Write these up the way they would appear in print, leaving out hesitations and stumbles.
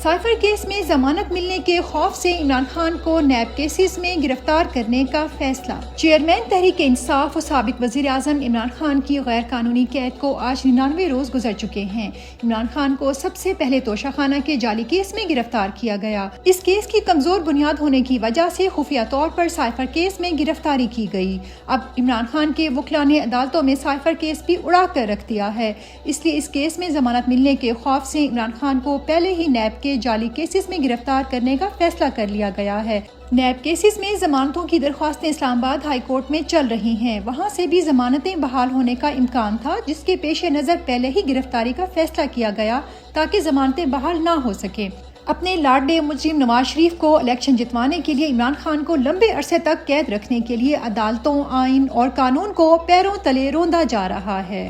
Cipher case میں ضمانت ملنے کے خوف سے عمران خان کو نیب کیسز میں گرفتار کرنے کا فیصلہ۔ چیئرمین تحریک انصاف و سابق وزیر اعظم عمران خان کی غیر قانونی قید کو آج 99 روز گزر چکے ہیں۔ عمران خان کو سب سے پہلے توشہ خانہ کے جعلی کیس میں گرفتار کیا گیا۔ اس کیس کی کمزور بنیاد ہونے کی وجہ سے خفیہ طور پر سائفر کیس میں گرفتاری کی گئی۔ اب عمران خان کے وکلاء نے عدالتوں میں سائفر کیس بھی اڑا کر رکھ دیا ہے، اس لیے اس کیس میں ضمانت ملنے کے خوف سے عمران خان کو پہلے ہی نیب کے جعلی کیسز میں گرفتار کرنے کا فیصلہ کر لیا گیا ہے۔ نیب کیسز میں ضمانتوں کی درخواستیں اسلام آباد ہائی کورٹ میں چل رہی ہیں، وہاں سے بھی ضمانتیں بحال ہونے کا امکان تھا، جس کے پیش نظر پہلے ہی گرفتاری کا فیصلہ کیا گیا تاکہ ضمانتیں بحال نہ ہو سکیں۔ اپنے لاڈلے مجرم نواز شریف کو الیکشن جتوانے کے لیے عمران خان کو لمبے عرصے تک قید رکھنے کے لیے عدالتوں، آئین اور قانون کو پیروں تلے روندا جا رہا ہے۔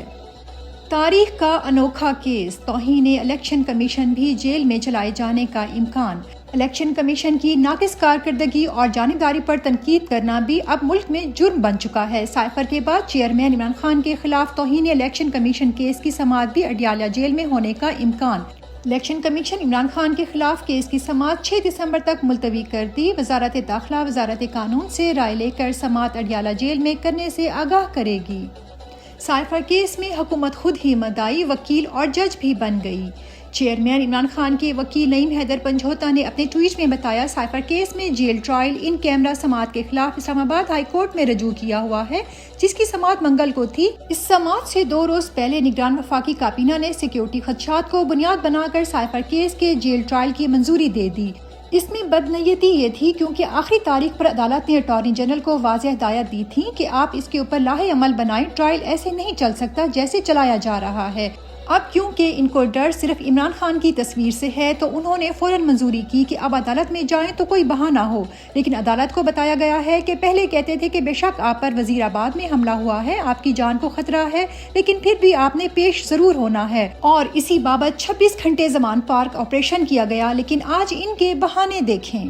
تاریخ کا انوکھا کیس، توہین الیکشن کمیشن بھی جیل میں چلائے جانے کا امکان۔ الیکشن کمیشن کی ناقص کارکردگی اور جانبداری پر تنقید کرنا بھی اب ملک میں جرم بن چکا ہے۔ سائفر کے بعد چیئرمین عمران خان کے خلاف توہین الیکشن کمیشن کیس کی سماعت بھی اڈیالہ جیل میں ہونے کا امکان۔ الیکشن کمیشن عمران خان کے خلاف کیس کی سماعت 6 دسمبر تک ملتوی کر دی۔ وزارت داخلہ وزارت قانون سے رائے لے کر سماعت اڈیالہ جیل میں کرنے سے آگاہ کرے گی۔ سائفر کیس میں حکومت خود ہی مدعی، وکیل اور جج بھی بن گئی۔ چیئرمین عمران خان کے وکیل نعیم حیدر پنجھوتا نے اپنے ٹویٹ میں بتایا، سائفر کیس میں جیل ٹرائل ان کیمرہ سماعت کے خلاف اسلام آباد ہائی کورٹ میں رجوع کیا ہوا ہے، جس کی سماعت منگل کو تھی۔ اس سماعت سے 2 روز پہلے نگران وفاقی کابینہ نے سیکیورٹی خدشات کو بنیاد بنا کر سائفر کیس کے جیل ٹرائل کی منظوری دے دی۔ اس میں بدنیتی یہ تھی کیونکہ آخری تاریخ پر عدالت نے اٹارنی جنرل کو واضح ہدایت دی تھی کہ آپ اس کے اوپر لاہے عمل بنائیں، ٹرائل ایسے نہیں چل سکتا جیسے چلایا جا رہا ہے۔ اب کیونکہ ان کو ڈر صرف عمران خان کی تصویر سے ہے تو انہوں نے فوراً منظوری کی کہ اب عدالت میں جائیں تو کوئی بہانہ ہو، لیکن عدالت کو بتایا گیا ہے کہ پہلے کہتے تھے کہ بے شک آپ پر وزیر آباد میں حملہ ہوا ہے، آپ کی جان کو خطرہ ہے، لیکن پھر بھی آپ نے پیش ضرور ہونا ہے، اور اسی بابت 26 گھنٹے زمان پارک آپریشن کیا گیا، لیکن آج ان کے بہانے دیکھیں۔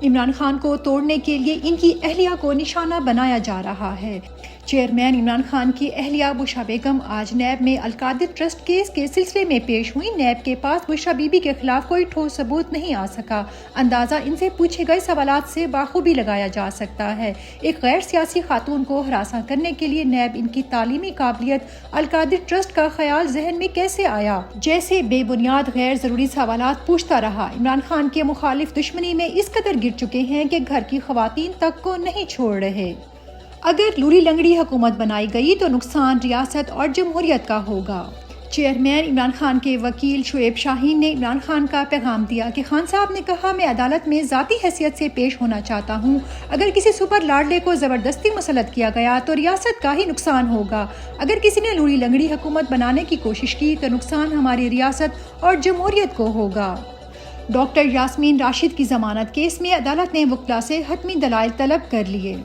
عمران خان کو توڑنے کے لیے ان کی اہلیہ کو نشانہ بنایا جا رہا ہے۔ چیئرمین عمران خان کی اہلیہ بشریٰ بیگم آج نیب میں القادر ٹرسٹ کیس کے سلسلے میں پیش ہوئی۔ نیب کے پاس بشریٰ بی بی کے خلاف کوئی ٹھوس ثبوت نہیں آ سکا، اندازہ ان سے پوچھے گئے سوالات سے بخوبی لگایا جا سکتا ہے۔ ایک غیر سیاسی خاتون کو ہراساں کرنے کے لیے نیب ان کی تعلیمی قابلیت القادر ٹرسٹ کا خیال ذہن میں کیسے آیا؟ جیسے بے بنیاد غیر ضروری سوالات پوچھتا رہا۔ عمران خان کے مخالف دشمنی میں اس قدر گر چکے ہیں کہ گھر کی خواتین تک کو نہیں چھوڑ رہے۔ اگر لوری لنگڑی حکومت بنائی گئی تو نقصان ریاست اور جمہوریت کا ہوگا۔ چیئرمین عمران خان کے وکیل شعیب شاہین نے عمران خان کا پیغام دیا کہ خان صاحب نے کہا، میں عدالت میں ذاتی حیثیت سے پیش ہونا چاہتا ہوں۔ اگر کسی سپر لاڈلے کو زبردستی مسلط کیا گیا تو ریاست کا ہی نقصان ہوگا۔ اگر کسی نے لوری لنگڑی حکومت بنانے کی کوشش کی تو نقصان ہماری ریاست اور جمہوریت کو ہوگا۔ ڈاکٹر یاسمین راشد کی ضمانت کیس میں عدالت نے وکلاء سے حتمی دلائل طلب کر لیے۔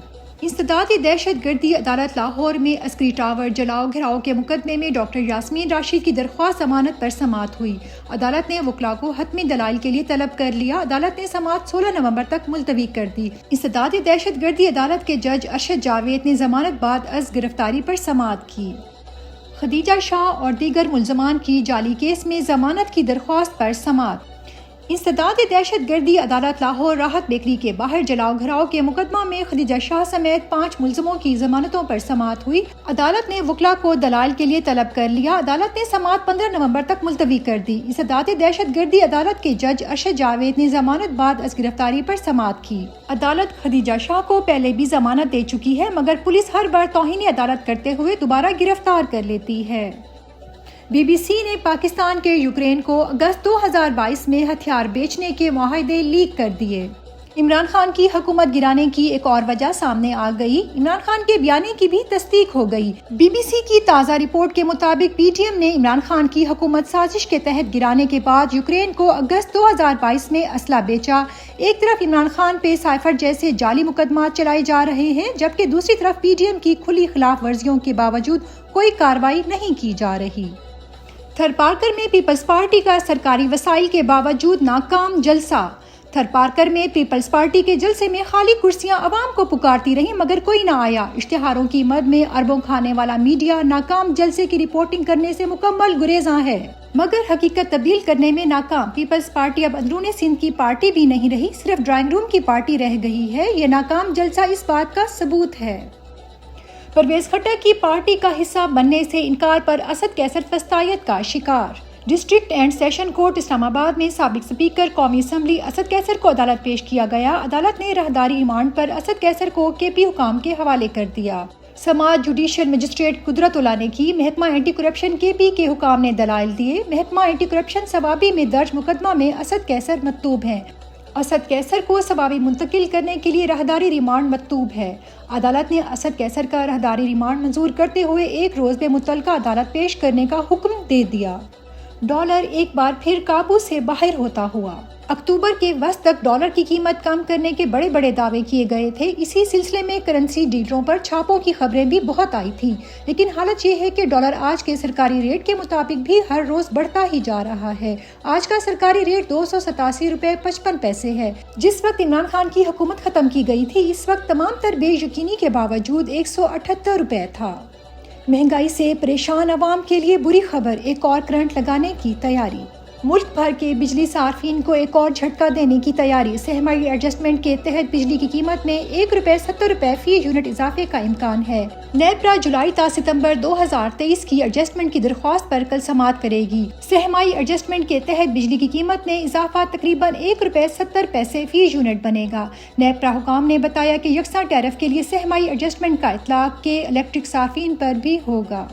انسدادی دہشت گردی عدالت لاہور میں عسکری ٹاور جلاؤ گھراؤ کے مقدمے میں ڈاکٹر یاسمین راشد کی درخواست ضمانت پر سماعت ہوئی۔ عدالت نے وکلاء کو حتمی دلائل کے لیے طلب کر لیا۔ عدالت نے سماعت 16 نومبر تک ملتوی کر دی۔ انسدادی دہشت گردی عدالت کے جج ارشد جاوید نے ضمانت بعد از گرفتاری پر سماعت کی۔ خدیجہ شاہ اور دیگر ملزمان کی جعلی کیس میں ضمانت کی درخواست پر سماعت۔ انسداد دہشت گردی عدالت لاہور راحت بیکری کے باہر جلاؤ گھراؤ کے مقدمہ میں خدیجہ شاہ سمیت 5 ملزموں کی ضمانتوں پر سماعت ہوئی۔ عدالت نے وکلاء کو دلائل کے لیے طلب کر لیا۔ عدالت نے سماعت 15 نومبر تک ملتوی کر دی۔ انسداد دہشت گردی عدالت کے جج ارشد جاوید نے ضمانت بعد از گرفتاری پر سماعت کی۔ عدالت خدیجہ شاہ کو پہلے بھی ضمانت دے چکی ہے، مگر پولیس ہر بار توہین عدالت کرتے ہوئے دوبارہ گرفتار کر لیتی ہے۔ بی بی سی نے پاکستان کے یوکرین کو اگست 2022 میں ہتھیار بیچنے کے معاہدے لیک کر دیے۔ عمران خان کی حکومت گرانے کی ایک اور وجہ سامنے آ گئی۔ عمران خان کے بیانے کی بھی تصدیق ہو گئی۔ بی بی سی کی تازہ رپورٹ کے مطابق پی ٹی ایم نے عمران خان کی حکومت سازش کے تحت گرانے کے بعد یوکرین کو اگست 2022 میں اسلحہ بیچا۔ ایک طرف عمران خان پہ سائفر جیسے جعلی مقدمات چلائے جا رہے ہیں، جبکہ دوسری طرف پی ٹی ایم کی کھلی خلاف ورزیوں کے باوجود کوئی کارروائی نہیں کی جا رہی۔ تھرپارکر میں پیپلز پارٹی کا سرکاری وسائل کے باوجود ناکام جلسہ۔ تھر پارکر میں پیپلز پارٹی کے جلسے میں خالی کرسیاں عوام کو پکارتی رہیں مگر کوئی نہ آیا۔ اشتہاروں کی مد میں اربوں کھانے والا میڈیا ناکام جلسے کی رپورٹنگ کرنے سے مکمل گریزاں ہے مگر حقیقت تبدیل کرنے میں ناکام۔ پیپلز پارٹی اب اندرون سندھ کی پارٹی بھی نہیں رہی، صرف ڈرائنگ روم کی پارٹی رہ گئی ہے۔ یہ ناکام جلسہ اس بات کا ثبوت ہے۔ پرویز خٹک کی پارٹی کا حصہ بننے سے انکار پر اسد کیسر وسطیت کا شکار۔ ڈسٹرکٹ اینڈ سیشن کورٹ اسلام آباد میں سابق اسپیکر قومی اسمبلی اسد کیسر کو عدالت پیش کیا گیا۔ عدالت نے راہداری ریمانڈ پر اسد کیسر کو کے پی حکام کے حوالے کر دیا۔ سماعت جوڈیشل مجسٹریٹ قدرت اللہ نے کی۔ محکمہ اینٹی کرپشن کے پی کے حکام نے دلائل دیے۔ محکمہ اینٹی کرپشن ثوابی میں درج مقدمہ میں اسد کیسر مطلوب ہیں۔ اسد کیسر کو ثوابی منتقل کرنے کے لیے راہداری ریمانڈ مطلوب ہے۔ عدالت نے اسد کیسر کا راہداری ریمانڈ منظور کرتے ہوئے 1 روز میں متعلقہ عدالت پیش کرنے کا حکم دے دیا۔ ڈالر ایک بار پھر قابو سے باہر ہوتا ہوا۔ اکتوبر کے وسط تک ڈالر کی قیمت کم کرنے کے بڑے دعوے کیے گئے تھے۔ اسی سلسلے میں کرنسی ڈیلروں پر چھاپوں کی خبریں بھی بہت آئی تھیں، لیکن حالت یہ ہے کہ ڈالر آج کے سرکاری ریٹ کے مطابق بھی ہر روز بڑھتا ہی جا رہا ہے۔ آج کا سرکاری ریٹ 287 روپے 55 پیسے ہے۔ جس وقت عمران خان کی حکومت ختم کی گئی تھی، اس وقت تمام تر بے یقینی کے باوجود 178 روپے تھا۔ مہنگائی سے پریشان عوام کے لیے بری خبر، ایک اور کرنٹ لگانے کی تیاری۔ ملک بھر کے بجلی صارفین کو ایک اور جھٹکا دینے کی تیاری۔ سہمائی ایڈجسٹمنٹ کے تحت بجلی کی قیمت میں 1 روپے 70 روپے فی یونٹ اضافے کا امکان ہے۔ نیپرا جولائی تا ستمبر 2023 کی ایڈجسٹمنٹ کی درخواست پر کل سماعت کرے گی۔ سہمائی ایڈجسٹمنٹ کے تحت بجلی کی قیمت میں اضافہ تقریباً 1 روپے 70 پیسے فی یونٹ بنے گا۔ نیپرا حکام نے بتایا کہ یکساں ٹیرف کے لیے سہمائی ایڈجسٹمنٹ کا اطلاق کے الیکٹرک صارفین پر بھی ہوگا۔